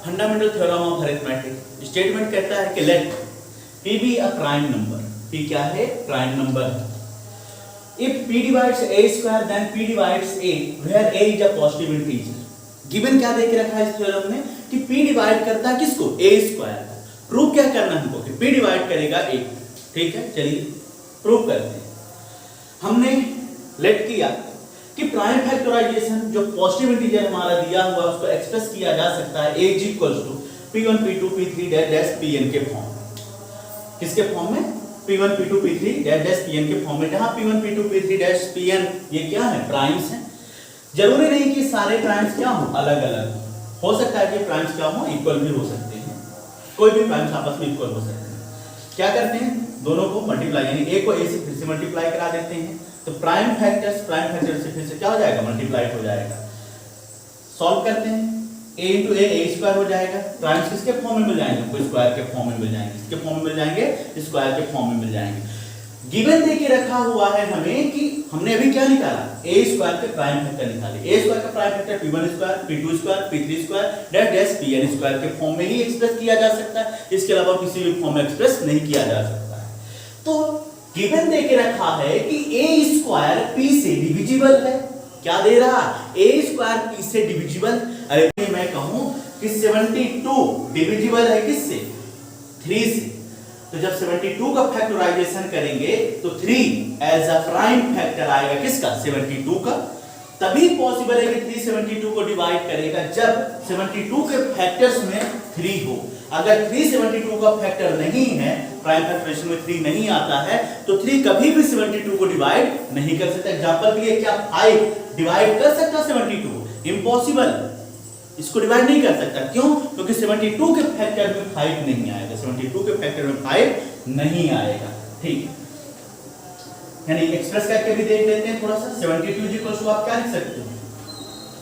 Fundamental theorem of arithmetic statement कहता है कि let p be a prime number. p क्या है? प्राइम नंबर है। If p divides a square then p divides a where a is a positive integer. Given क्या देके रखा है इस थ्योरम में कि p डिवाइड करता है किसको? a square. प्रूव क्या करना है हमको कि p डिवाइड करेगा a। ठीक है, चलिए प्रूव करते हैं। हमने लेट किया कि प्राइम फैक्टराइजेशन जो पॉजिटिव इंटीजर हमारा दिया हुआ उसको एक्सप्रेस किया जा सकता है a is equal to p1 p2 p3 dash pn के फॉर्म में। किसके फॉर्म में? p1 p2 p3 dash pn के फॉर्म में, जहां p1 p2 p3 dash pn ये क्या है? प्राइम्स हैं। जरूरी नहीं कि सारे प्राइम्स क्या हो? अलग अलग हो सकता है कि प्राइम्स क्या हो? इक्वल भी हो सकते हैं। कोई भी प्राइम्स आपस में इक्वल हो सकते हैं। क्या करते हैं? दोनों को मल्टीप्लाई, यानी a को a से फिर से मल्टीप्लाई करा देते हैं, तो प्राइम फैक्टर से फिर से क्या हो जाएगा? मल्टीप्लाइड हो जाएगा। सॉल्व करते हैं, a इंटू ए स्क्वायर हो जाएगा। प्राइम्स किसके फॉर्म में मिल जाएंगे? हमको स्क्वायर के फॉर्म में मिल जाएंगे। किसके फॉर्म में मिल जाएंगे? स्क्वायर के फॉर्म में मिल जाएंगे। गिवन देके रखा हुआ है हमें कि हमने अभी क्या निकाला? a स्क्वायर के प्राइम फैक्टर निकाले। a स्क्वायर का prime factor p1 square p2 square p3 square dash pn square के फॉर्म में ही एक्सप्रेस किया जा सकता है। इसके अलावा किसी भी फॉर्म में एक्सप्रेस नहीं किया जा सकता है। तो गिवन देके रखा है कि a स्क्वायर p से डिविजिबल है। क्या दे रहा? a स्क्वायर p से डिविजिबल। अरे मैं कहूं कि 72 डिविजिबल है किससे? 3 से। तो जब 72 का फैक्टराइजेशन करेंगे तो 3 एज अ प्राइम फैक्टर आएगा किसका? 72 का। तभी पॉसिबल है कि 3 72 को डिवाइड करेगा जब 72 के फैक्टर्स में 3 हो। अगर 3 72 का फैक्टर नहीं है, प्राइम फैक्टराइजेशन में 3 नहीं आता है, तो 3 कभी भी 72 को डिवाइड नहीं कर सकता। एग्जांपल के लिए क्या 5 डिवाइड कर सकता 72? इम्पॉसिबल। इसको डिवाइड नहीं कर सकता। क्यों? क्योंकि 72 के फैक्टर में 5 नहीं आएगा। 72 के फैक्टर में 5 नहीं आएगा। ठीक है, यानी एक्सप्रेस करके भी देख लेते हैं थोड़ा सा। 72 इक्वल टू आप क्या लिख सकते हो?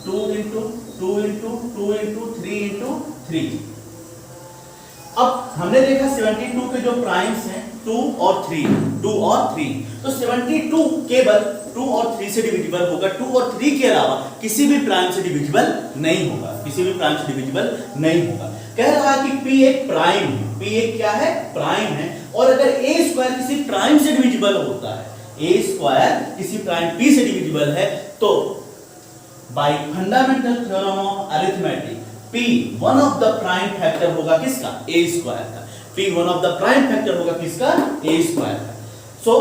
2 इंटू 2 इंटू 2 इंटू 3 इंटू 3। अब हमने देखा 72 के जो प्राइम्स हैं 2 और 3, तो 72 केवल 2 और 3 से डिविजिबल होगा। 2 और 3 के अलावा किसी भी प्राइम से डिविजिबल नहीं होगा। किसी भी प्राइम से डिविजिबल नहीं होगा। कह रहा है कि p एक प्राइम है। p एक क्या है? प्राइम है। और अगर a स्क्वायर किसी प्राइम से डिविजिबल होता है, a स्क्वायर किसी प्राइम p से डिविजिबल है, तो bye fundamental theorem of arithmetic p one of the prime factor होगा किसका? a स्क्वायर का। p one of the prime factor होगा किसका? a स्क्वायर का। सो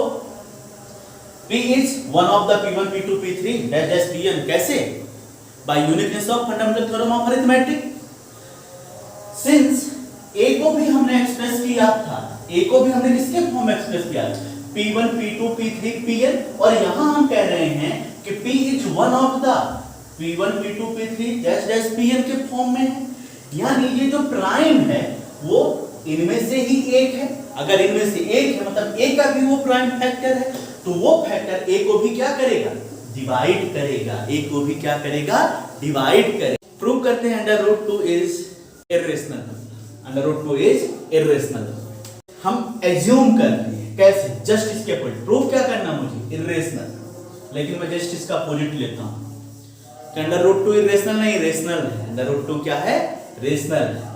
p is one of the p1 p2 p3 dash pn। कैसे? by uniqueness of fundamental theorem of arithmetic। since a को भी हमने एक्सप्रेस किया था, a को भी हमने किसके फॉर्म में एक्सप्रेस किया? p1 p2 p3 pn। और यहां हम कह रहे हैं कि p is one of the p1 p2 p3 dash pn के फॉर्म में है। यानी ये जो प्राइम है वो इनमें से ही एक है। अगर इनमें से एक है मतलब a का भी वो प्राइम फैक्टर है, तो वो फैक्टर a को भी क्या करेगा? डिवाइड करेगा। a को भी क्या करेगा? डिवाइड करेगा। प्रूव करते हैं √2 इज इर्रेशनल। √2 is irrational. हम एज्यूम करते हैं कैसे? जस्ट इसके अपोजिट। प्रूव क्या करना मुझे? इर्रेशनल। लेकिन मैं जस्ट इसका अपोजिट लेता हूं कि √2 इर्रेशनल नहीं, रेशनल है। √2 क्या है? रेशनल है।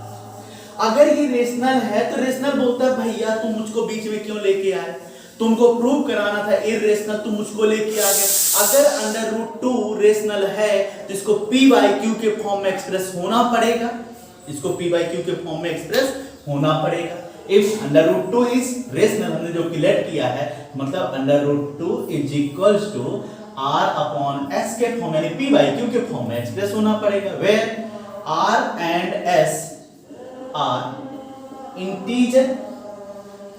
अगर ये रेशनल है तो रेशनल बोलता है भैया तुम मुझको बीच में क्यों लेके आए? तुमको प्रूव कराना था इर्रेशनल, तुम मुझको लेके आ गए। अगर √2 रेशनल है तो इसको p/q के फॉर्म में एक्सप्रेस होना पड़ेगा। इसको p/q के फॉर्म में एक्सप्रेस होना पड़ेगा। इफ √2 इज रेशनल, हमने जो लेट किया है, मतलब √2 इज इक्वल्स टू r/s के फॉर्म यानी p/q के फॉर्म में एक्सप्रेस होना पड़ेगा। Where r and s are integer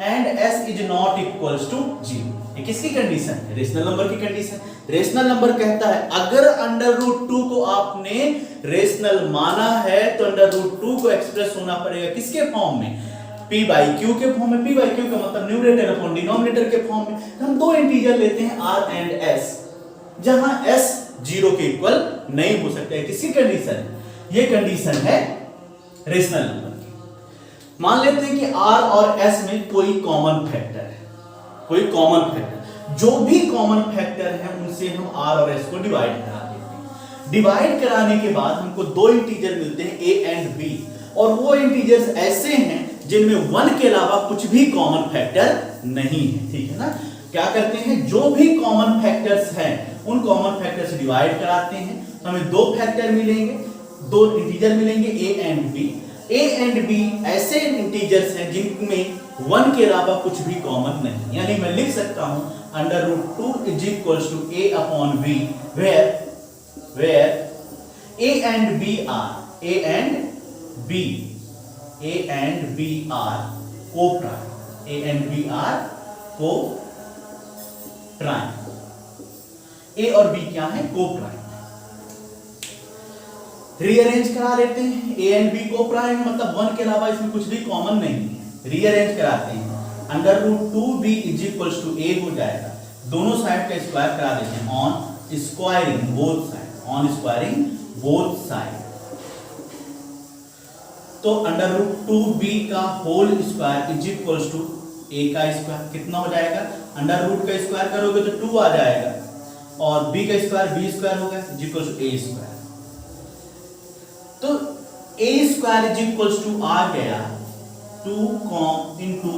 and s is not equals to 0। ये किसकी कंडीशन है? रेशनल नंबर की कंडीशन। रेशनल नंबर कहता है अगर √2 को आपने रेशनल माना है तो √2 को एक्सप्रेस होना पड़ेगा किसके फॉर्म में? p/q के फॉर्म में। p/q का मतलब न्यूमरेटर अपॉन डिनोमिनेटर के फॉर्म में। हम दो इंटीजर लेते हैं r and s, जहां s 0 के इक्वल नहीं हो सकता है। किसकी कंडीशन? ये कंडीशन है रेशनल नंबर की। मान लेते हैं कि r और s में कोई कॉमन फैक्टर है। कोई कॉमन फैक्टर, जो भी कॉमन फैक्टर है उनसे हम r और s को डिवाइड करा देते हैं। डिवाइड कराने के बाद हमको दो इंटीजर मिलते हैं a एंड b। और वो इंटीजर्स ऐसे हैं जिनमें 1 के अलावा कुछ भी कॉमन फैक्टर नहीं है, ठीक है ना। क्या करते हैं, जो भी कॉमन फैक्टर्स हैं उन कॉमन फैक्टर से डिवाइड कराते हैं, तो हमें 2 फैक्टर मिलेंगे, 2 इंटीजर मिलेंगे a and b। a and b ऐसे इंटीजर्स हैं जिनमें 1 के अलावा कुछ भी कॉमन नहीं, यानी मैं लिख सकता हूं √2 is equals to a upon b, where a and b are co-prime, a and b are co-prime, a और b क्या है, co-prime। रीअरेंज करा लेते हैं, a एंड b co-prime मतलब 1 के अलावा इसमें कुछ भी कॉमन नहीं है, रीअरेंज कराते हैं, √2b is equals to a हो जाएगा, दोनों साइड का स्क्वायर करा देते हैं, ऑन स्क्वायरिंग बोथ साइड, तो √2b का whole square is equals to a का स्क्वायर, कितना हो जाएगा, अंडर रूट का स्क्वायर करोगे तो 2 आ जाएगा, और b का स्क्वायर b स्क्वायर होगा is equals to a square, तो a square is equals to आ गया 2 इंटू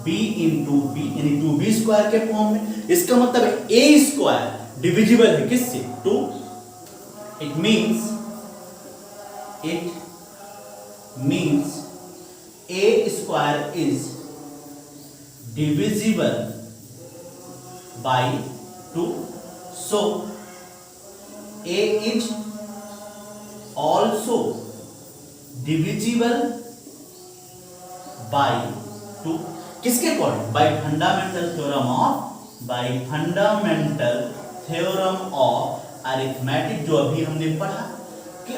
b इंटू b, यानी 2b स्क्वायर के फॉर्म में। इसका मतलब है a स्क्वायर डिविजिबल है किससे, 2, it means a square is divisible by 2, so a is also divisible by 2, किसके according, by fundamental theorem of arithmetic, जो अभी हमने पढ़ा कि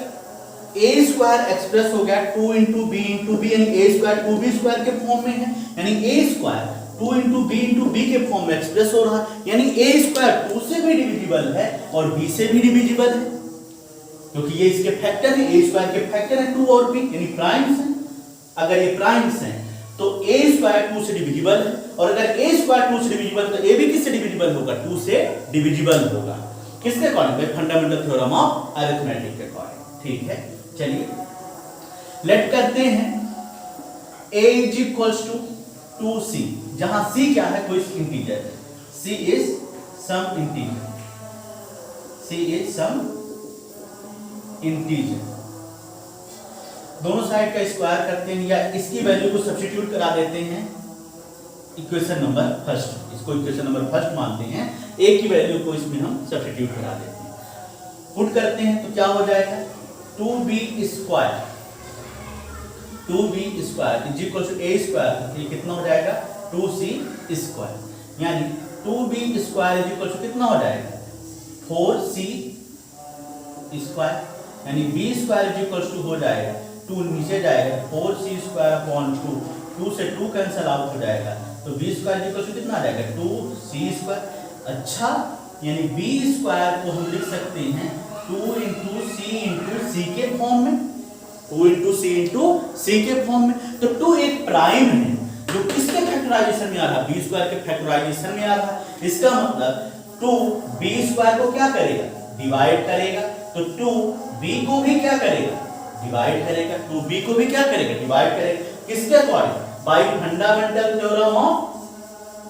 a स्क्वायर एक्सप्रेस हो गया 2 इंटू बी इंटू बी, यानी a स्क्वायर 2b स्क्वायर के फॉर्म में है, यानी a स्क्वायर 2 इंटू बी के फॉर्म में एक्सप्रेस हो रहा है, यानी a स्क्वायर 2 से भी डिविजिबल है और b से भी डिविजिबल है, क्योंकि ये इसके फैक्टर है, a स्क्वायर के फैक्टर है 2 और b, यानी प्राइम्स हैं। अगर ये प्राइम्स हैं तो a स्क्वायर 2 से डिविजिबल है, और अगर a स्क्वायर 2 से डिविजिबल तो a भी किससे डिविजिबल होगा, 2 से डिविजिबल होगा, किसके according, fundamental theorem of arithmetic के अकॉर्डिंग, ठीक है। चलिए लेट करते हैं a is equals to 2c, जहां c क्या है, कोई integer, c is some integer, दोनों साइड का स्क्वायर करते हैं, या इसकी वैल्यू को सब्स्टिट्यूट करा देते हैं इक्वेशन नंबर फर्स्ट, इसको इक्वेशन नंबर फर्स्ट मानते हैं, a की वैल्यू को इसमें हम सब्स्टिट्यूट करा देते हैं, पुट करते हैं तो क्या हो जाएगा, 2b square is equal to a square, ये कितना हो जाएगा, 2c स्क्वायर, यानी 2b square is equal to कितना हो जाएगा, 4c स्क्वायर, यानी b square is equal to हो जाएगा, 2 नीचे जाएगा, 4c स्क्वायर अपॉन 2 से 2 कैंसिल आउट हो जाएगा, तो b square is equal to कितना आ जाएगा, 2c स्क्वायर। अच्छा, यानी b स्क्वायर को हम लिख सकते हैं 2 इंटू सी के फॉर्म में, 2 इंटू सी के फॉर्म में, तो 2 एक प्राइम है जो किसके फैक्टराइजेशन में आ रहा है, b स्क्वायर के फैक्टराइजेशन में आ रहा है, इसका मतलब 2 b स्क्वायर को क्या करेगा, डिवाइड करेगा, तो 2 b को भी क्या करेगा, डिवाइड करेगा, 2 b को भी क्या करेगा, डिवाइड करेगा, किसके according, by fundamental theorem of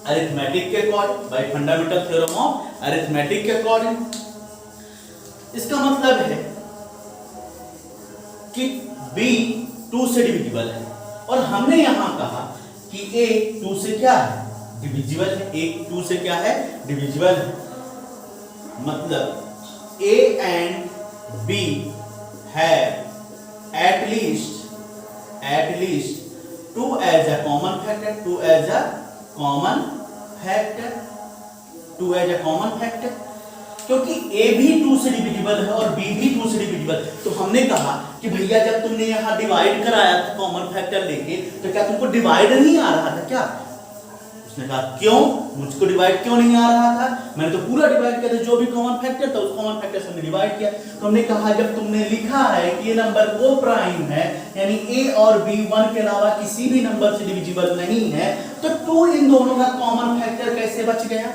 arithmetic के according, by fundamental theorem of arithmetic के अकॉर्डिंग। इसका मतलब है कि b 2 से डिविजिबल है, और हमने यहां कहा कि a 2 से क्या है, डिविजिबल है, a 2 से क्या है, डिविजिबल है, मतलब a and b have at least 2 as a common factor, 2 as a common factor, क्योंकि a भी 2 से डिविजिबल है और b भी 2 से डिविजिबल, तो हमने कहा कि भैया जब तुमने यहाँ डिवाइड कराया था कॉमन फैक्टर लेके, तो क्या तुमको डिवाइड नहीं आ रहा था क्या, उसने कहा क्यों, मुझको डिवाइड क्यों नहीं आ रहा था, मैंने तो पूरा डिवाइड किया था, जो भी कॉमन फैक्टर था उस कॉमन फैक्टर से हमने डिवाइड किया, तो हमने कहा जब तुमने लिखा है कि ये नंबर को प्राइम है, यानी a और b 1 के अलावा किसी भी नंबर से डिविजिबल नहीं है, तो 2 इन दोनों का कॉमन फैक्टर कैसे बच गया,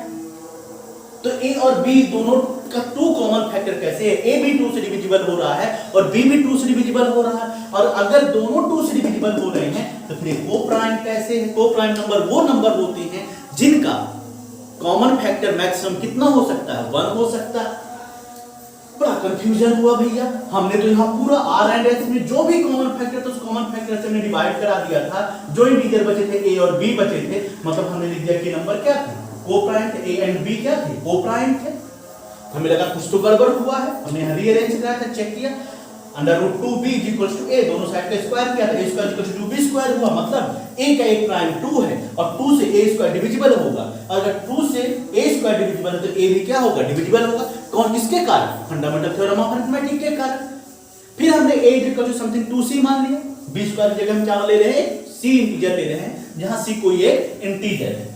तो ए और बी दोनों का 2 कॉमन फैक्टर कैसे है? ए भी 2 से डिविजिबल हो रहा है और बी भी 2 से डिविजिबल हो रहा है, और अगर दोनों 2 से डिविजिबल हो रहे हैं तो फिर को-प्राइम कैसे है? को-प्राइम नंबर वो नंबर होते हैं जिनका कॉमन फैक्टर मैक्सिमम कितना हो सकता है? 1 हो सकता है। बड़ा कंफ्यूजन हुआ भैया, हमने तो यहाँ पूरा आर एंड एस में जो भी कॉमन फैक्टर था उस कॉमन फैक्टर से हमने डिवाइड करा दिया था, जो इंटीजर बचे थे ए और बी बचे थे, मतलब हमने लिख दिया कि नंबर क्या थे? को-प्राइम थे। ए एंड बी क्या थे? को-प्राइम थे। हमें लगा कुछ तो गड़बड़ हुआ है, हमने यहाँ रीअरेंज कराया था, चेक किया, √2b = a, दोनों साइड का स्क्वायर किया था, a² = 2b² हुआ, मतलब a का एक प्राइम 2 है और 2 से a² डिविजिबल होगा, और अगर 2 से a² डिविजिबल है तो a भी क्या होगा? डिविजिबल होगा। कौन? किसके कारण? फंडामेंटल थ्योरम ऑफ अरिथमेटिक के कारण। फिर हमने a = समथिंग 2c मान लिया, b² की जगह हम क्या ले रहे हैं? c इंटीजर ले रहे हैं, जहां c कोई एक इंटीजर है,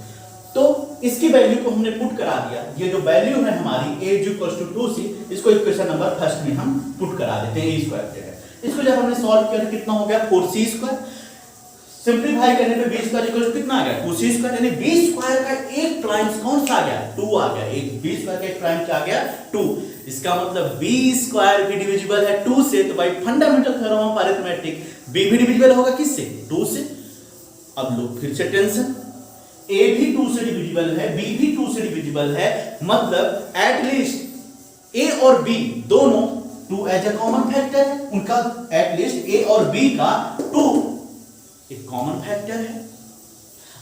तो इसकी वैल्यू को हमने पुट करा दिया। ये जो वैल्यू है हमारी a = 2c, इसको इक्वेशन नंबर फर्स्ट में हम पुट करा देते हैं a² की जगह। इसको जब हमने सॉल्व किया तो कितना हो गया? 4c²। सिंपलीफाई करने पे b² कितना आ गया? 2c², यानी b² का एक प्राइम कौन सा आ गया? 2 आ गया। एक b² का एक प्राइम क्या आ गया? 2। इसका मतलब b² भी डिविजिबल है 2 से, तो भाई fundamental theorem of arithmetic b भी डिविजिबल होगा किससे? 2 से। अब लो फिर से टेंशन, a भी 2 से डिविजिबल है, b भी 2 से डिविजिबल है, मतलब एटलीस्ट a और b दोनों 2 एज अ कॉमन फैक्टर है, उनका एटलीस्ट a और b का 2 एक कॉमन फैक्टर है।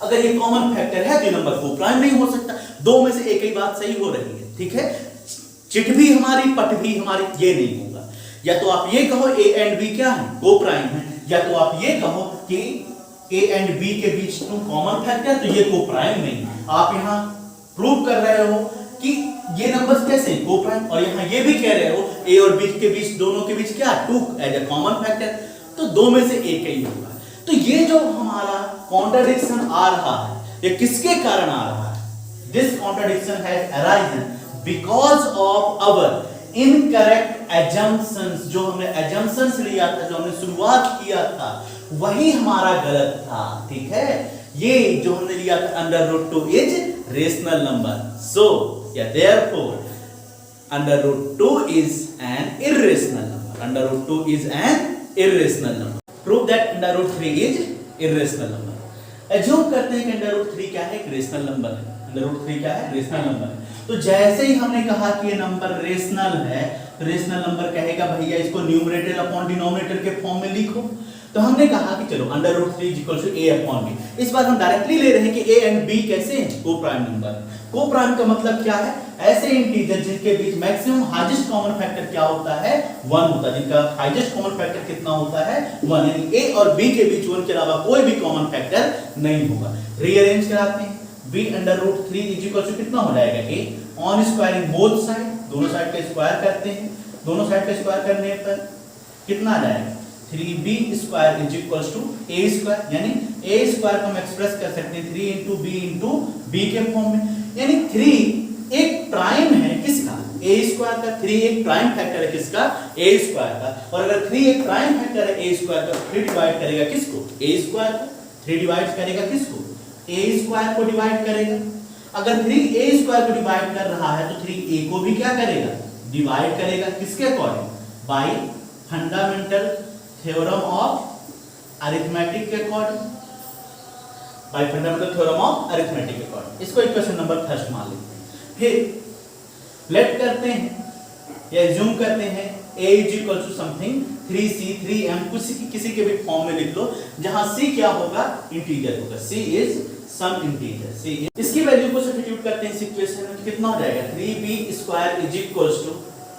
अगर ये कॉमन फैक्टर है तो ये नंबर को-प्राइम नहीं हो सकता। दो में से एक ही बात सही हो रही है, ठीक है? चिट भी हमारी, पट भी हमारी, ये नहीं होगा। या तो आप ये कहो a एंड b क्या है? को-प्राइम है, या तो आप ये कहो कि a एंड b के बीच 2 कॉमन फैक्टर, तो ये को-प्राइम नहीं है। आप यहाँ प्रूव कर रहे हो कि ये नंबर्स कैसे हैं? को-प्राइम, और यहाँ ये भी कह रहे हो a और b के बीच, दोनों के बीच क्या? 2 एज अ कॉमन फैक्टर, तो दो में से एक ही होगा। तो ये जो हमारा कॉन्ट्रडिक्शन आ रहा है, ये किसके कारण आ रहा है? This contradiction has arisen because of our incorrect assumptions। जो हमने assumptions लिया था, जो हमने शुरुआत किया था, वही हमारा गलत था, ठीक है? ये जो हमने लिया था √2 इज रेशनल नंबर, सो या therefore √2 is an irrational number. √2 is an irrational number. Prove that √3 is irrational number. Assume करते हैं कि √3 क्या है? एक रेशनल नंबर है। √3 क्या है? रेशनल नंबर है। तो जैसे ही हमने कहा कि ये नंबर रेशनल है, तो रेशनल नंबर कहेगा भैया इसको न्यूमरेटर अपॉन डिनोमिनेटर के फॉर्म में लिखो। तो हमने कहा कि चलो √3 = a/b। इस बार हम डायरेक्टली ले रहे हैं कि a एंड b कैसे हैं? Co-prime number. को-प्राइम का मतलब क्या है? ऐसे इंटीजर जिनके बीच मैक्सिमम हाईएस्ट कॉमन फैक्टर क्या होता है? 1 होता है, जिनका हाईएस्ट कॉमन फैक्टर कितना होता है? 1, यानी a और b के बीच 1 के अलावा कोई भी कॉमन फैक्टर नहीं होगा। रीअरेंज कराते हैं, b √3 = कितना हो जाएगा? a on squaring both side, दोनों साइड का स्क्वायर करते हैं, दोनों साइड का स्क्वायर करने पर कितना आ जाएगा? 3b² = a², यानी a² को हम एक्सप्रेस कर सकते हैं 3 × b के फॉर्म में, यानी 3 एक प्राइम है किसका? a² का। 3 एक प्राइम फैक्टर है किसका? a² का। और अगर 3 एक प्राइम फैक्टर है a² का, 3 डिवाइड करेगा किसको? a² को। 3 डिवाइड करेगा किसको? a² को डिवाइड करेगा। अगर 3 a² को डिवाइड कर रहा है तो 3a को भी क्या करेगा? डिवाइड करेगा। किसके according? By fundamental theorem of arithmetic के according, by fundamental theorem of arithmetic के अकॉर्डिंग। इसको इक्वेशन नंबर फर्स्ट मान लेते हैं। फिर लेट करते हैं या एज्यूम करते हैं a = समथिंग 3c 3m, किसी के भी फॉर्म में लिख लो, जहां c क्या होगा? इंटीजर होगा। c is some integer. c इसकी वैल्यू को सब्स्टिट्यूट करते हैं इस इक्वेशन में, तो कितना हो जाएगा? 3b² =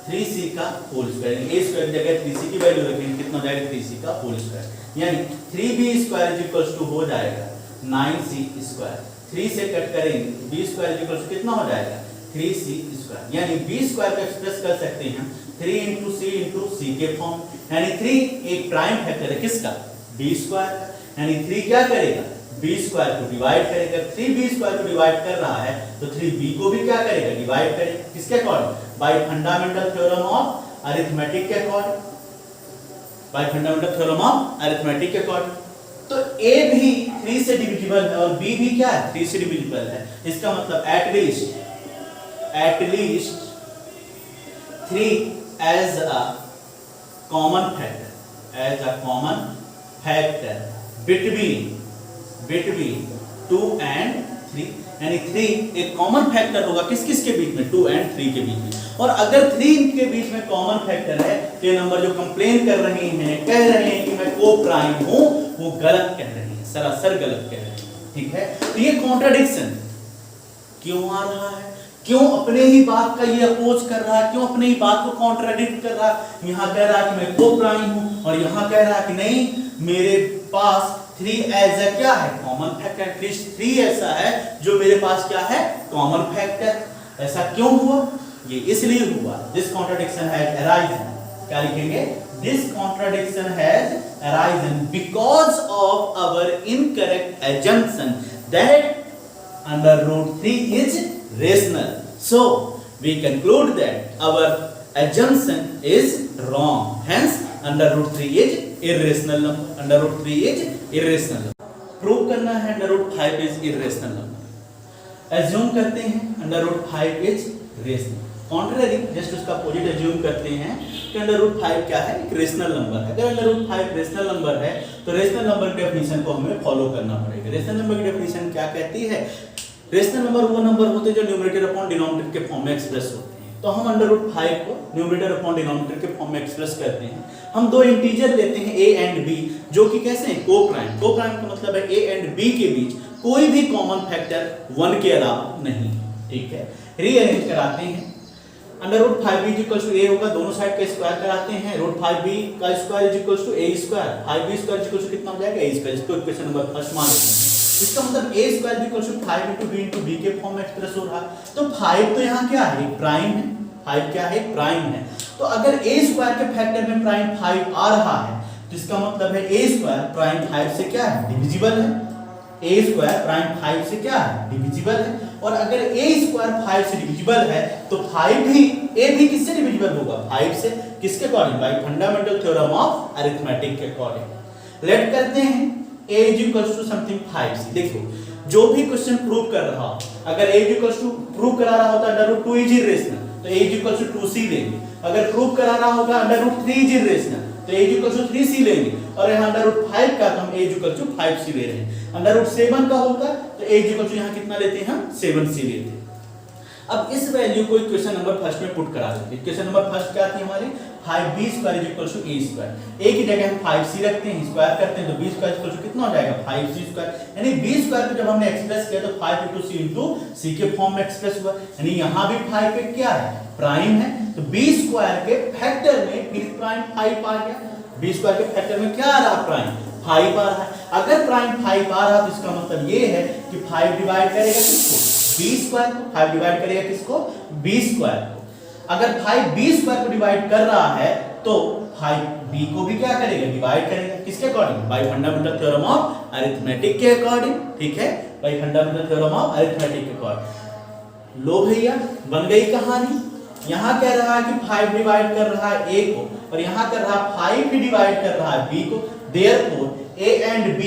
3c का होल स्क्वायर, a² की जगह 3c की वैल्यू रखेंगे, कितना हो जाएगा? 3c का होल स्क्वायर, यानी 3b² हो जाएगा 9c²। 3 से कट करेंगे, b² कितना हो जाएगा? 3c², यानी b² को एक्सप्रेस कर सकते हैं 3 × c के फॉर्म, यानी 3 एक प्राइम फैक्टर है किसका? b² का, यानी 3 क्या करेगा? b² को डिवाइड करेगा। 3b² को डिवाइड कर रहा है तो 3b को भी क्या करेगा? डिवाइड करेगा। किसके according? By fundamental theorem of arithmetic के according, by fundamental theorem of arithmetic के अकॉर्डिंग। तो a भी 3 से डिविजिबल है और b भी क्या है? 3 से डिविजिबल है। इसका मतलब at least at least 3 as a common factor between 2 and 3, यानी 3 एक कॉमन फैक्टर होगा किस किस के बीच में, 2 and 3 के बीच में। और अगर 3 के बीच में कॉमन फैक्टर है तो ये नंबर जो कंप्लेन कर रहे हैं, कह रहे हैं कि मैं को प्राइम हूं, वो गलत कह रहे हैं, सरासर गलत कह रहे हैं। ठीक है, तो ये कॉन्ट्राडिक्शन क्यों आ रहा है, क्यों अपने ही बात का ये अपोज कर रहा है, क्यों अपने ही बात को कॉन्ट्राडिक्ट कर रहा है। यहाँ कह रहा है कि मैं को प्राइम हूं और यहाँ कह रहा है कि नहीं, मेरे पास 3 एज अ क्या है, कॉमन फैक्टर, एटलीस्ट 3 ऐसा है जो मेरे पास क्या है, कॉमन फैक्टर। ऐसा क्यों हुआ, ये इसलिए हुआ, दिस कॉन्ट्राडिक्शन हैज अराइजन, क्या लिखेंगे, this contradiction has arisen because of our incorrect assumption that under root 3 is rational. So we conclude that our assumption is wrong. Hence under root 3 is irrational number. Under root 3 is irrational number. Prove करना है under root 5 is irrational number. Assume करते हैं under root 5 is rational. Contrary just उसका opposite assume करते हैं कि under root 5 क्या है, एक रेशनल नंबर है। अगर under root 5 रेशनल नंबर है तो रेशनल नंबर की डेफिनेशन को हमें फॉलो करना पड़ेगा। रेशनल नंबर की डेफिनेशन क्या कहती है, रेशनल नंबर वो नंबर होते हैं जो न्यूमरेटर अपॉन डिनोमिनेटर के फॉर्म में एक्सप्रेस होते हैं। तो हम अंडर रूट 5 को न्यूमरेटर अपॉन डिनोमिनेटर के फॉर्म में एक्सप्रेस करते हैं। हम दो इंटीजर लेते हैं a एंड b, जो कि कैसे हैं, को प्राइम। को प्राइम का मतलब है a एंड b के बीच कोई भी कॉमन फैक्टर 1 के अलावा नहीं। ठीक है, रीअरेंज कराते हैं। Under root 5b equals to a होगा, दोनों साइड का स्क्वायर कराते हैं। रूट 5b का square equals to a square, 5b square equals to कितना हो जाएगा, a स्क्वायर। इसको इक्वेशन नंबर फर्स्ट मान लेते हैं। इसका मतलब a square equals to 5 into b into b के फॉर्म में एक्सप्रेस हो रहा है। तो 5 तो यहाँ क्या है, प्राइम है। 5 क्या है, प्राइम है। तो अगर a स्क्वायर के फैक्टर में प्राइम 5 आ रहा है तो इसका मतलब है a स्क्वायर प्राइम 5 से क्या है, डिविजिबल है। a स्क्वायर प्राइम 5 से क्या है, डिविजिबल है। और अगर a स्क्वायर 5 से डिविजिबल है तो 5 भी a भी किससे डिविजिबल होगा, 5 से। किसके according, by fundamental theorem of arithmetic के अकॉर्डिंग। लेट करते हैं a is equals to something 5c। देखो जो भी क्वेश्चन प्रूव कर रहा हो, अगर a is equals to prove करा रहा होता अंडर रूट 2 इज इरेशनल तो a is equals to 2c लेंगे। अगर प्रूव करा रहा होगा अंडर रूट 3 इज इरेशनल तो a is equals to 3c लेंगे। और यहाँ अंडर रूट 5 का तो हम a is equals to 5c ले रहे हैं। अंडर रूट 7 का होता तो a is equals to यहाँ कितना लेते हैं हम, 7c लेते हैं। अब इस वैल्यू को इक्वेशन नंबर फर्स्ट में पुट करा देते हैं। इक्वेशन नंबर फर्स्ट क्या थी हमारी, 5b square is equal to a square. a की जगह हम 5c रखते हैं, स्क्वायर करते हैं तो b स्क्वायर इक्वल टू कितना हो जाएगा, 5c स्क्वायर। यानी b स्क्वायर को जब हमने एक्सप्रेस किया तो 5 into c के फॉर्म में एक्सप्रेस हुआ। यानी यहां भी 5 पे क्या है, प्राइम है। तो b स्क्वायर के फैक्टर में फिर प्राइम 5 आ गया। b स्क्वायर के फैक्टर में क्या आ रहा, प्राइम 5 आ रहा है। अगर प्राइम 5 आ रहा तो इसका मतलब ये है कि 5 डिवाइड करेगा किसको, b स्क्वायर को। 5 डिवाइड करेगा किसको, b स्क्वायर को। अगर 5 b स्क्वायर को डिवाइड कर रहा है तो 5 b को भी क्या करेगा, डिवाइड करेगा। किसके according, by fundamental theorem of arithmetic के अकॉर्डिंग। ठीक है, bye fundamental theorem of arithmetic के अकॉर्डिंग। लो भैया बन गई कहानी। यहां कह रहा है कि 5 डिवाइड कर रहा है a को और यहां कर रहा है 5 भी डिवाइड कर रहा है b को। Therefore a and b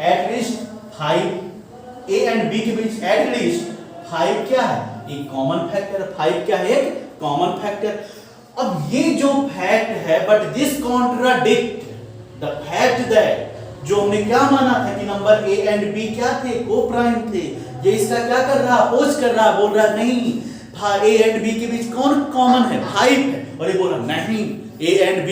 at least 5, a and b के बीच एटलीस्ट 5 क्या है, एक कॉमन फैक्टर। 5 क्या है, एक कॉमन फैक्टर। अब ये जो फैक्ट है, but this contradict the fact that जो हमने क्या माना था कि नंबर a एंड b क्या थे, को प्राइम थे। ये इसका क्या कर रहा, अपोज कर रहा, बोल रहा नहीं a एंड b के बीच कौन कॉमन है, 5 है। और ये बोल रहा नहीं, a एंड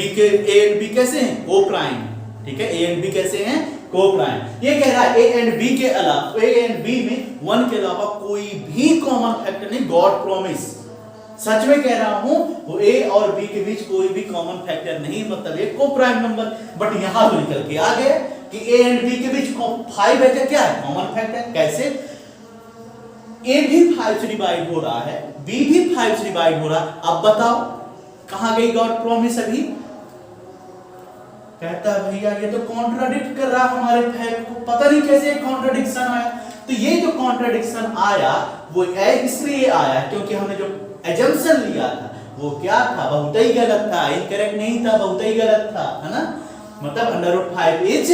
b कैसे हैं, को प्राइम। ठीक है, a एंड b कैसे हैं, को प्राइम। ये कह रहा है a एंड b के अलावा, a एंड b में 1 के अलावा कोई भी कॉमन फैक्टर नहीं। गॉड प्रॉमिस, सच में कह रहा हूं, वो a और b के बीच कोई भी कॉमन फैक्टर नहीं, मतलब ये को प्राइम नंबर। बट यहां तो निकल के आ गया कि a एंड b के बीच 5 है, क्या है, कॉमन फैक्टर। कैसे, a भी 5 से डिवाइड हो रहा है, b भी 5 से डिवाइड हो रहा है। अब बताओ कहां गई गॉड प्रॉमिस। अभी कहता है भैया ये तो कॉन्ट्राडिक्ट कर रहा हमारे फैक्ट को, पता नहीं कैसे कॉन्ट्राडिक्शन आया। तो ये जो कॉन्ट्राडिक्शन आया वो इसलिए आया क्योंकि हमने जो एजम्पशन लिया था वो क्या था, बहुत ही गलत था, इनकरेक्ट नहीं था, बहुत ही गलत था, है ना। मतलब अंडर रूट 5 इज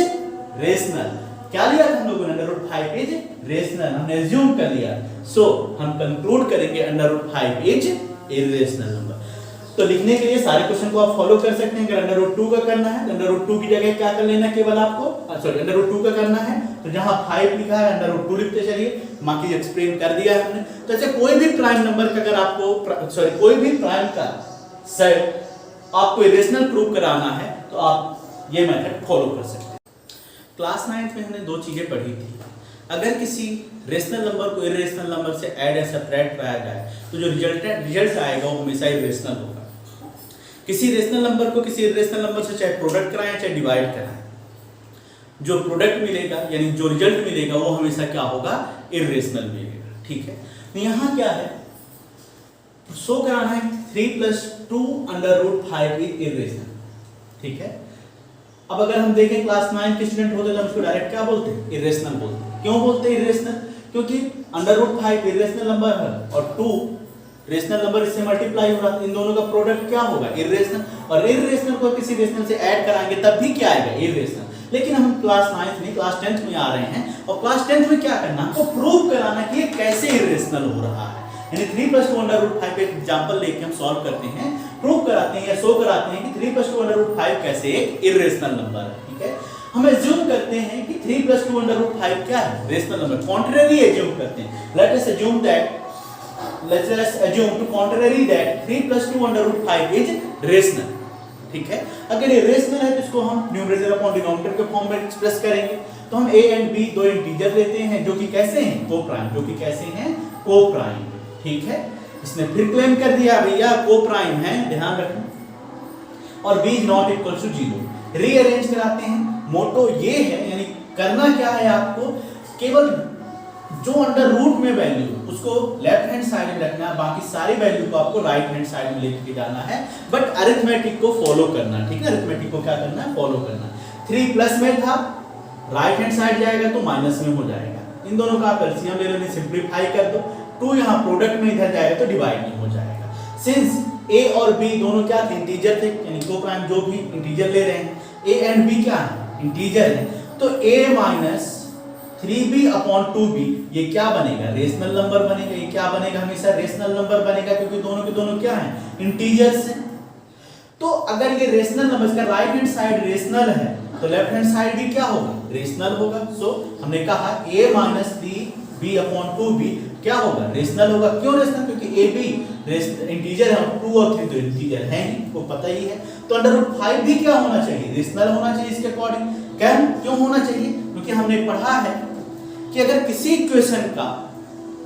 रेशनल। क्या लिया था हम लोगों ने, √5 इज रेशनल, हमने एज्यूम कर लिया। सो हम कंक्लूड करेंगे √5 इज इरेशनल नंबर। तो लिखने के लिए सारे क्वेश्चन को आप फॉलो कर सकते हैं। अगर √2 का करना है, √2 की जगह क्या कर लेना केवल आपको, सॉरी √2 का करना है तो जहां 5 लिखा है √2 लिखते चलिए, बाकी एक्सप्लेन कर दिया है हमने। तो ऐसे कोई भी प्राइम नंबर का अगर आपको सॉरी कोई भी प्राइम का सेट आपको इरेशनल प्रूव कराना है तो आप ये मेथड फॉलो कर सकते हैं। क्लास 9th में हमने 2 चीजें पढ़ी थी। अगर किसी रेशनल नंबर को इरेशनल नंबर से ऐड या सबट्रैक्ट कराया जाए तो जो रिजल्ट आएगा वो हमेशा इरेशनल होगा। किसी रेशनल नंबर को किसी इरेशनल नंबर से चाहे प्रोडक्ट कराएं चाहे डिवाइड कराएं, जो प्रोडक्ट मिलेगा यानी जो रिजल्ट मिलेगा वो हमेशा क्या होगा, इरेशनल मिलेगा। ठीक है, तो यहाँ क्या है, शो कराना है 3 + 2 √5 इज इरेशनल। ठीक है, अब अगर हम देखें क्लास 9 के स्टूडेंट होते तो हम इसको डायरेक्ट क्या बोलते हैं, इरेशनल बोलते हैं। क्यों बोलते हैं इरेशनल, क्योंकि √5 इरेशनल नंबर है और 2 रेशनल नंबर इससे मल्टीप्लाई हो रहा है, इन दोनों का प्रोडक्ट क्या होगा, इरेशनल। और इरेशनल को किसी रेशनल से ऐड कराएंगे तब भी क्या आएगा, इरेशनल। लेकिन हम क्लास 9th में क्लास 10th में आ रहे हैं और क्लास 10th में क्या करना, आपको प्रूव कराना कि ये कैसे इरेशनल हो रहा है। यानी 3 + 2 √5 पे एग्जांपल लेके हम सॉल्व करते हैं, प्रूव कराते हैं या शो कराते हैं कि 3 + 2 √5 कैसे एक इरेशनल नंबर है। ठीक है, हम एज्यूम करते हैं कि 3 + 2 √5 क्या है, रेशनल नंबर। कॉन्ट्ररी एज्यूम करते हैं, let us assume that let's assume to contrary that 3 + 2 √5 is rational। ठीक है, अगर ये रेशनल है तो इसको हम न्यूमरेटर अपॉन डिनोमिनेटर के फॉर्म में एक्सप्रेस करेंगे। तो हम a एंड b दो इंटीजर लेते हैं जो कि कैसे हैं, को-प्राइम, जो कि कैसे हैं, को-प्राइम। ठीक है, इसने फिर क्लेम कर दिया भैया को-प्राइम है, ध्यान रखना, और b ≠ = 0। रीअरेंज कराते हैं, मोटो ये है, यानी करना क्या है आपको, केवल जो अंडर रूट में वैल्यू उसको लेफ्ट हैंड साइड में रखना है, बाकी सारी वैल्यू को आपको राइट हैंड साइड में लेके जाना है, बट अरिथमेटिक को फॉलो करना। ठीक है, अरिथमेटिक को क्या करना है, फॉलो करना। 3 प्लस में था, राइट हैंड साइड जाएगा तो माइनस में हो जाएगा, इन दोनों का आप एलसीएम ले लो, सिंपलीफाई कर दो। 2 यहाँ प्रोडक्ट में इधर जाएगा तो डिवाइड नहीं हो जाएगा। सिंस a और b दोनों क्या थे, इंटीजर थे, यानी को-प्राइम जो भी इंटीजर ले रहे हैं, a एंड b क्या है, इंटीजर है, तो a - 3b/2b ये क्या बनेगा, रेशनल नंबर बनेगा। ये क्या बनेगा, हमेशा रेशनल नंबर बनेगा, क्योंकि दोनों के दोनों क्या हैं, इंटीजर्स हैं। तो अगर ये रेशनल नंबर, इसका राइट हैंड साइड रेशनल है तो लेफ्ट हैंड साइड भी क्या होगा, रेशनल होगा। सो हमने कहा a - 3b/2b क्या होगा, रेशनल होगा। क्यों रेशनल, क्योंकि a b इंटीजर है, 2 और 3 तो इंटीजर है ही, को पता ही है। तो √5 भी क्या होना चाहिए, रेशनल होना चाहिए इसके अकॉर्डिंग। क्यों होना चाहिए, क्योंकि हमने पढ़ा है कि अगर किसी इक्वेशन का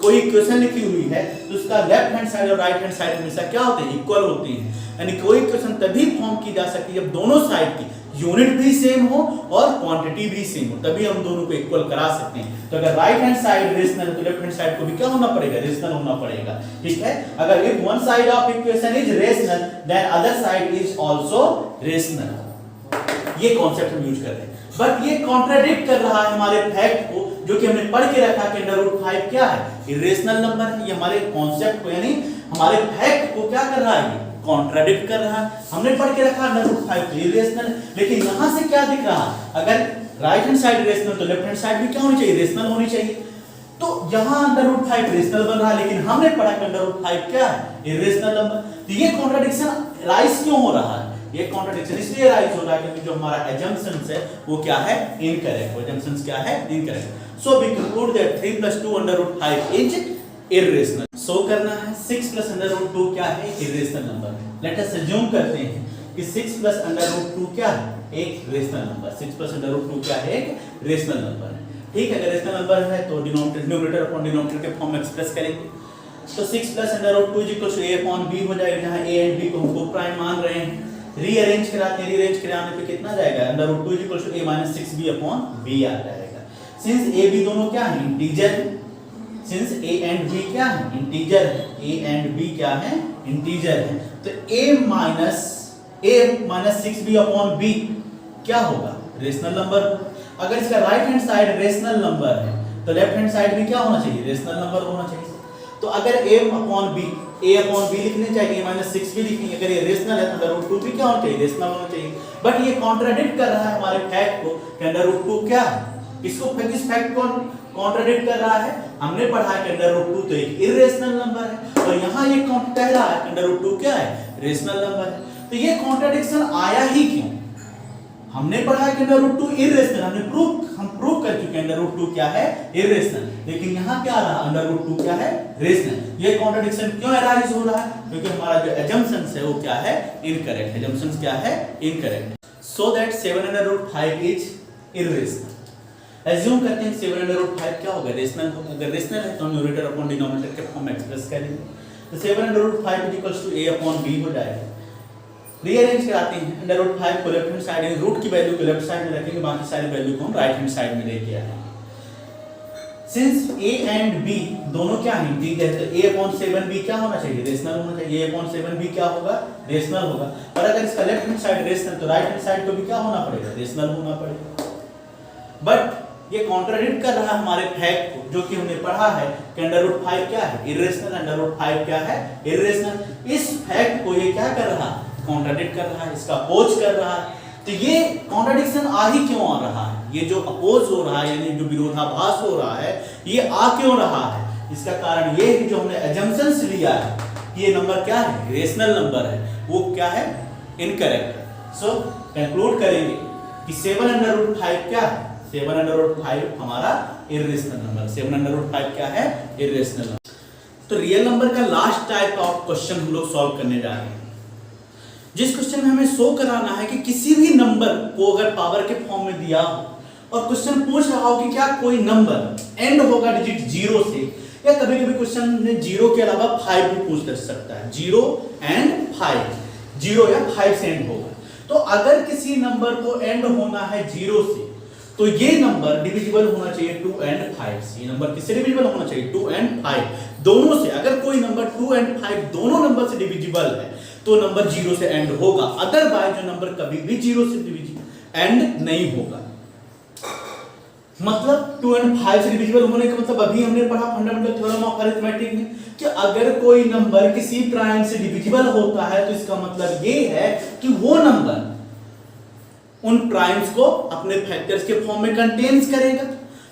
कोई इक्वेशन लिखी हुई है तो उसका लेफ्ट हैंड साइड और राइट हैंड साइड हमेशा क्या होते हैं, इक्वल होती हैं। यानी कोई इक्वेशन तभी फॉर्म की जा सकती है जब दोनों साइड की यूनिट भी सेम हो और क्वांटिटी भी सेम हो, तभी हम दोनों को इक्वल करा सकते हैं। तो अगर राइट हैंड साइड रेशनल है तो लेफ्ट हैंड साइड को भी क्या होना पड़ेगा, रेशनल होना पड़ेगा। ठीक है, अगर if one side of equation is rational then other side is also rational, ये कॉन्सेप्ट हम यूज कर रहे हैं। बट ये कॉन्ट्राडिक्ट कर रहा है हमारे फैक्ट को, जो कि हमने पढ़ के रखा कि √5 क्या है, इरेशनल नंबर है। ये हमारे कॉन्सेप्ट को यानी हमारे फैक्ट को क्या कर रहा है, कॉन्ट्राडिक्ट कर रहा है। हमने पढ़ के रखा √5 इरेशनल, लेकिन यहां से क्या दिख रहा है, अगर राइट हैंड साइड रेशनल तो लेफ्ट हैंड साइड भी क्या होनी चाहिए, रेशनल होनी चाहिए। तो यहां √5 रेशनल बन रहा है, लेकिन हमने पढ़ा कि √5 क्या है, इरेशनल नंबर। तो ये कॉन्ट्राडिक्शन राइज क्यों हो रहा है, ये कॉन्ट्रडिक्शन इसलिए राइज हो रहा है क्योंकि जो हमारा assumptions है वो क्या है, इनकरेक्ट। assumptions क्या है, incorrect. So we conclude that 3 + 2 √5 is irrational. So करना है 6 + √2 क्या है, irrational number. Let us assume करते हैं कि 6 + √2 क्या है, एक रेशनल नंबर। 6 + √2 क्या है, एक रेशनल नंबर है। ठीक है, अगर रेशनल नंबर है तो न्यूमरेटर अपॉन डिनोमिनेटर के फॉर्म में एक्सप्रेस करेंगे। तो 6 + √2 = a/b हो जाएगा, जहां a एंड b को हम को-प्राइम मान रहे हैं। रीअरेंज कराते हैं, रीअरेंज कराने पे कितना जाएगा, √2 = a - 6b/b आ जाएगा। सिंस a b दोनों क्या है, इंटीजर है, सिंस a एंड b क्या है, इंटीजर है, a एंड b क्या है, इंटीजर है, तो a - 6b/b क्या होगा, रेशनल नंबर। अगर इसका right hand side rational number है तो लेफ्ट हैंड साइड भी क्या होना चाहिए, रेशनल नंबर होना चाहिए। तो अगर a/b लिखने चाहिए, a - 6 भी लिखेंगे। अगर ये रेशनल है तो √2 भी क्या होना चाहिए, रेशनल होना चाहिए। बट ये कॉन्ट्राडिक्ट कर रहा है हमारे फैक्ट को कि √2 क्या है, किस फैक्ट को कॉन्ट्राडिक्ट कर रहा है? हमने पढ़ा है कि अंडर रूट 2 तो एक इर्रेशनल नंबर है, और यहाँ ये कह रहा है कि अंडर रूट 2 क्या है? रेशनल नंबर है। तो ये कॉन्ट्राडिक्शन आया ही क्यों? हमने पढ़ा है कि अंडर रूट 2 इर्रेशनल, हम प्रूव कर चुके हैं अंडर रूट 2 क्या है? इर्रेशनल। लेकिन यहाँ क्या रहा? अंडर रूट 2 क्या है? रेशनल। ये कॉन्ट्राडिक्शन क्यों अराइज हो रहा है? क्योंकि हमारा जो assumptions है वो क्या है? इनकरेक्ट। assumptions क्या है? Incorrect. So that 7 under root 5 is irrational. Assume करते हैं 7 under root 5 क्या होगा? रेशनल होगा। अगर रेशनल है तो न्यूमरेटर अपॉन डिनोमिनेटर के फॉर्म में एक्सप्रेस करेंगे। तो 7 under root 5 is equals to a upon b हो जाएगा। रीअरेंज कराते हैं, अंडर रूट 5 को लेफ्ट हैंड साइड, रूट की वैल्यू को लेफ्ट साइड में रखेंगे, बाकी सारी वैल्यू को हम राइट हैंड साइड में लेके आएंगे। सिंस a एंड b दोनों क्या हैं? इंटीजर, तो a upon 7b क्या होना चाहिए? रेशनल होना चाहिए। a upon 7b क्या होगा? रेशनल होगा। और अगर इसका लेफ्ट हैंड साइड रेशनल तो राइट हैंड साइड को भी क्या होना पड़ेगा? रेशनल होना पड़ेगा। बट ये कॉन्ट्राडिक्ट कर रहा है हमारे फैक्ट को, जो कि हमने पढ़ा है कि अंडर रूट 5 क्या है? इर्रेशनल। अंडर रूट 5 क्या है? इर्रेशनल। इस फैक्ट को ये क्या कर रहा है? कॉन्ट्राडिक्ट कर रहा है, इसका अपोज कर रहा है। तो ये कॉन्ट्राडिक्शन आ ही क्यों आ रहा है? ये जो अपोज हो रहा है, यानी जो विरोधाभास हो रहा है, ये आ क्यों रहा है? इसका कारण ये है जो हमने assumptions लिया है कि ये नंबर क्या है? रेशनल नंबर है, वो क्या है? इनकरेक्ट है। सो कंक्लूड करेंगे कि 7 अंडर रूट 5 क्या है? 7 अंडर रूट 5 हमारा इर्रेशनल नंबर। 7 अंडर रूट 5 क्या है? Irrational number. तो रियल नंबर का लास्ट टाइप ऑफ क्वेश्चन हम लोग सॉल्व करने जा रहे हैं, जिस क्वेश्चन में हमें शो कराना है कि किसी भी नंबर को अगर पावर के फॉर्म में दिया हो और क्वेश्चन पूछ रहा हो कि क्या कोई नंबर एंड होगा डिजिट 0 से, या कभी कभी क्वेश्चन में 0 के अलावा 5 भी पूछ सकता है। 0 एंड 5, 0 या 5 से एंड होगा। तो अगर किसी नंबर को एंड होना है 0 से, तो ये नंबर डिविजिबल होना चाहिए 2 एंड 5 से। ये नंबर किससे डिविजिबल होना चाहिए? 2 एंड 5 दोनों से। अगर कोई नंबर 2 एंड 5 दोनों नंबर से डिविजिबल है तो नंबर 0 से एंड होगा। अदरवाइज जो नंबर कभी भी 0 से एंड नहीं होगा। मतलब 2 एंड 5 से डिविजिबल होने का मतलब अभी हमने पढ़ा फंडामेंटल थ्योरम ऑफ अरिथमेटिक में कि अगर कोई नंबर किसी प्राइम से डिविजिबल होता है तो इसका मतलब ये है कि वो नंबर उन प्राइम्स को अपने फैक्टर्स के फॉर्म में कंटेन्स करेगा।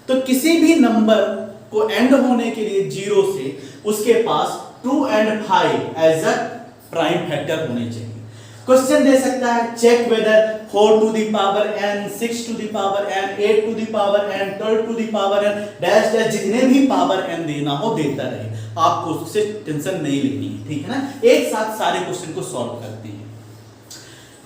तो किसी भी नंबर को एंड होने के लिए 0 से उसके पास 2 and 5 as a prime factor होने चाहिए। क्वेश्चन दे सकता है check whether 4 to the power n, 6 to the power n, 8 to the power n, 12 to the power n, dash dash जितने भी पावर n देना हो देता रहे, आपको उससे टेंशन नहीं लेनी है, ठीक है ना। एक साथ सारे क्वेश्चन को सॉल्व करते हैं।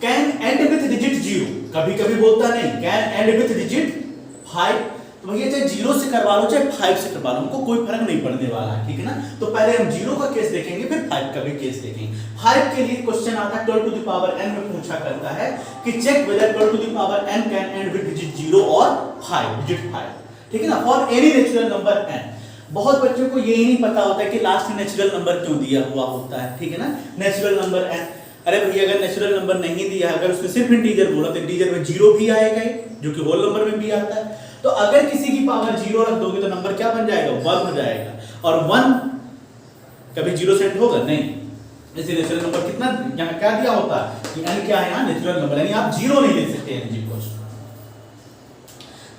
कैन एंड विथ डिजिट 0, कभी कभी बोलता नहीं कैन एंड विथ डिजिट 5, तो भैया चाहे 0 से करवा लो चाहे 5 से करवा लो, हमको कोई फर्क नहीं पड़ने वाला है, ठीक है ना। तो पहले हम 0 का केस देखेंगे फिर 5 का भी केस देखेंगे। 5 के लिए क्वेश्चन आता है 12 टू द पावर n में पूछा करता है कि check whether 12 to the power n can end with digit 0 और 5, डिजिट 5, ठीक है ना, for any natural number n। बहुत बच्चों को यही नहीं पता होता है कि लास्ट में नेचुरल नंबर क्यों दिया हुआ होता है, ठीक है ना। नेचुरल नंबर n, अरे भैया अगर नेचुरल नंबर नहीं दिया, अगर उसने सिर्फ इंटीजर बोला तो इंटीजर में 0 भी आएगा, जो कि होल नंबर में भी आता है। तो अगर किसी की पावर 0 रख दोगे तो नंबर क्या बन जाएगा? 1 हो जाएगा। और 1 कभी 0 से एंड होगा नहीं, इसलिए नेचुरल नंबर कितना यहाँ क्या दिया होता है कि n क्या है यहाँ नेचुरल नंबर, यानी आप 0 नहीं ले सकते n को।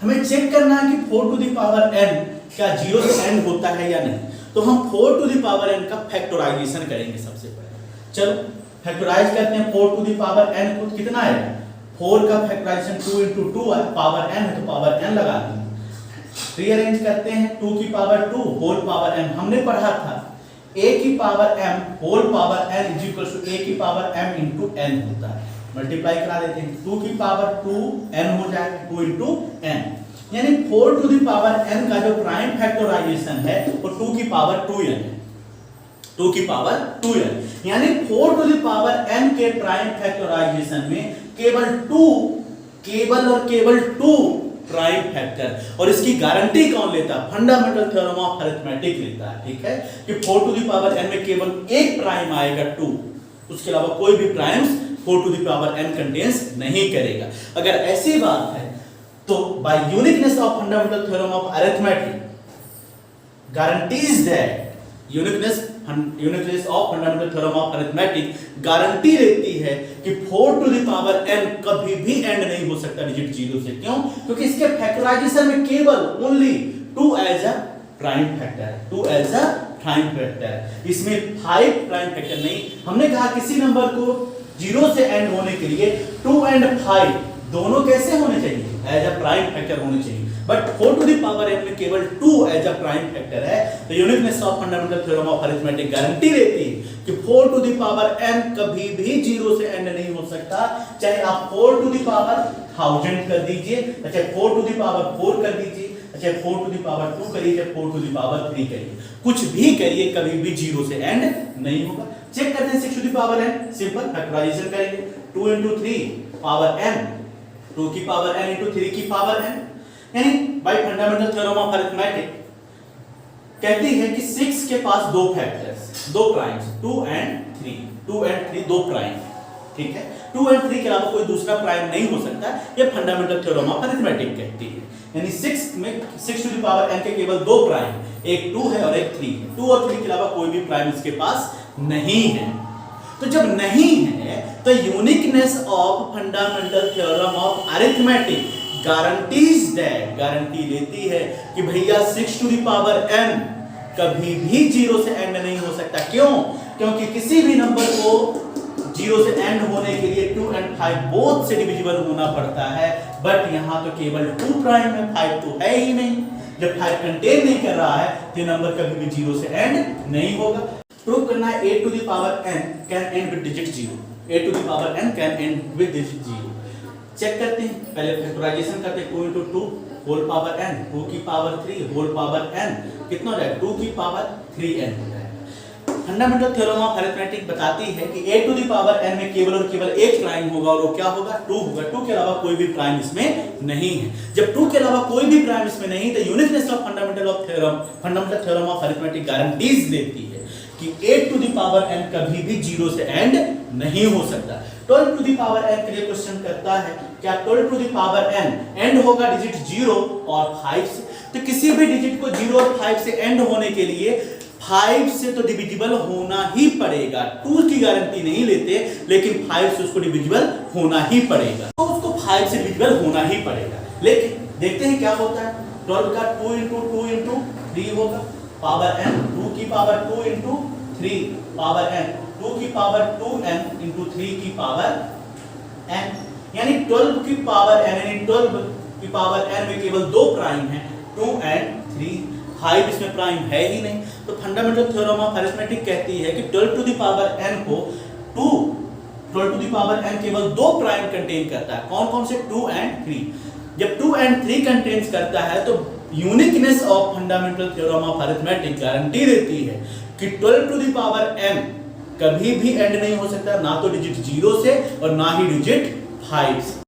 हमें चेक करना है कि 4 टू द पावर n क्या 0 से एंड होता है या नहीं। तो हम 4 टू द पावर n का फैक्टराइजेशन करेंगे सबसे पहले। चलो फैक्टराइज करते हैं। 4 टू द पावर n को कितना है? 4 का फैक्टराइजेशन 2 into 2 है, पावर n है तो पावर n लगा देंगे। रीअरेंज करते हैं 2 की पावर 2 होल पावर m, हमने पढ़ा था a की power m whole power n is equal to a की पावर m into n होता है। मल्टीप्लाई करा देते हैं, 2 की पावर 2 n हो जाएगा, 2 into n, यानी 4 टू द पावर n का जो प्राइम फैक्टराइजेशन है वो 2 की पावर 2n है, 2 की पावर 2n, यानी 4 टू द पावर n के प्राइम फैक्टराइजेशन में केवल और केवल 2 प्राइम फैक्टर। और इसकी गारंटी कौन लेता है? फंडामेंटल थ्योरम ऑफ अरिथमेटिक लेता है, ठीक है, कि 4 टू द पावर n में केवल एक प्राइम आएगा 2, उसके अलावा कोई भी primes 4 to the power n contains नहीं करेगा। अगर ऐसी बात है तो by uniqueness of fundamental theorem of arithmetic guarantees that uniqueness uniqueness of fundamental theorem of arithmetic guarantee देती है कि 4 टू द पावर n कभी भी एंड नहीं हो सकता डिजिट 0 से। क्यों? क्योंकि इसके फैक्टराइजेशन में केवल only 2 as a prime factor है, 2 एज अ प्राइम फैक्टर है, इसमें 5 प्राइम फैक्टर नहीं। हमने कहा किसी नंबर को 0 से एंड होने के लिए 2 एंड 5 दोनों कैसे होने चाहिए? एज अ प्राइम फैक्टर होने चाहिए। But 4 to the power n में केवल 2 एज अ प्राइम फैक्टर है। तो uniqueness of fundamental theorem of arithmetic guarantee देती है कि 4 टू द पावर n कभी भी 0 से एंड नहीं हो सकता, चाहे आप 4 टू द पावर 1000 कर दीजिए, अच्छा 4 टू द पावर 4 कर दीजिए, अच्छा 4 टू द पावर 2 करिए, चाहे 4 टू द पावर 3 करिए, कुछ भी करिए कभी भी 0 से एंड नहीं होगा। चेक करते हैं 6 to the power n, simple factorization करेंगे, 2 into 3 पावर n, 2 की पावर n into 3 की पावर n, यानी bye fundamental theorem of arithmetic कहती है कि 6 के पास दो फैक्टर्स, दो प्राइम्स, 2 and 3 दो प्राइम, ठीक है। 2 and 3 के अलावा कोई दूसरा प्राइम नहीं हो सकता, ये फंडामेंटल थ्योरम ऑफ अरिथमेटिक कहती है। यानी 6 टू द पावर n के केवल दो प्राइम, एक 2 है और एक 3 है। 2 और 3 के अलावा कोई भी प्राइम इसके पास नहीं है। तो जब नहीं है तो uniqueness of fundamental theorem of arithmetic guarantee देती है कि भैया 6 टू द पावर n कभी भी 0 से एंड नहीं हो सकता। क्यों? क्योंकि किसी भी नंबर को 0 से एंड होने के लिए 2 and 5 बोथ से डिविजिबल होना पड़ता है, बट यहां तो केवल 2 प्राइम है, 5 तो है ही नहीं। जब 5 कंटेन नहीं कर रहा है तो नंबर कभी भी 0 से एंड नहीं होगा। प्रूव करना है a to the power n can end with digit 0, a to the power n can end with digit 0। Check करते हैं, पहले फैक्टराइजेशन करते हैं, 2 into 2 होल पावर n, 2 की पावर 3 होल पावर n, कितना हो जाएगा? 2 की पावर 3n हो जाएगा। फंडामेंटल थ्योरम ऑफ अरिथमेटिक बताती है कि a to the power n में केवल और केवल एक प्राइम होगा और वो क्या होगा? 2 होगा। 2 के अलावा कोई भी प्राइम इसमें नहीं है। जब 2 के अलावा कोई भी प्राइम इसमें नहीं तो uniqueness of fundamental theorem of arithmetic guarantees देती है कि a to the power n कभी भी 0 से एंड नहीं हो सकता। 12 टू द पावर n के लिए क्वेश्चन करता है क्या 12 to the power n end होगा डिजिट 0 और 5 से? तो किसी भी डिजिट को 0 और 5 से एंड होने के लिए 5 से तो डिविजिबल होना ही पड़ेगा। 2 की गारंटी नहीं लेते, लेकिन 5 से उसको डिविजिबल होना ही पड़ेगा, तो उसको 5 से डिविजिबल होना ही पड़ेगा। लेकिन देखते हैं क्या होता है। 12 का 2 into 3 होगा पावर n, 2 की पावर 2 into 3 पावर n, 2 की पावर 2n into 3 की पावर n, यानी 12 की पावर n, यानी 12 की पावर n में केवल दो प्राइम है, 2 and 3, 5 इसमें प्राइम है ही नहीं। तो फंडामेंटल थ्योरम ऑफ अरिथमेटिक कहती है कि 12 टू द पावर n को 12 टू द पावर n केवल दो प्राइम कंटेन करता है। कौन कौन से? 2 and 3। जब 2 and 3 कंटेन्स करता है तो uniqueness of fundamental theorem of arithmetic guarantee देती है कि 12 टू द पावर n कभी भी एंड नहीं हो सकता, ना तो डिजिट 0 से और ना ही डिजिट 5 से।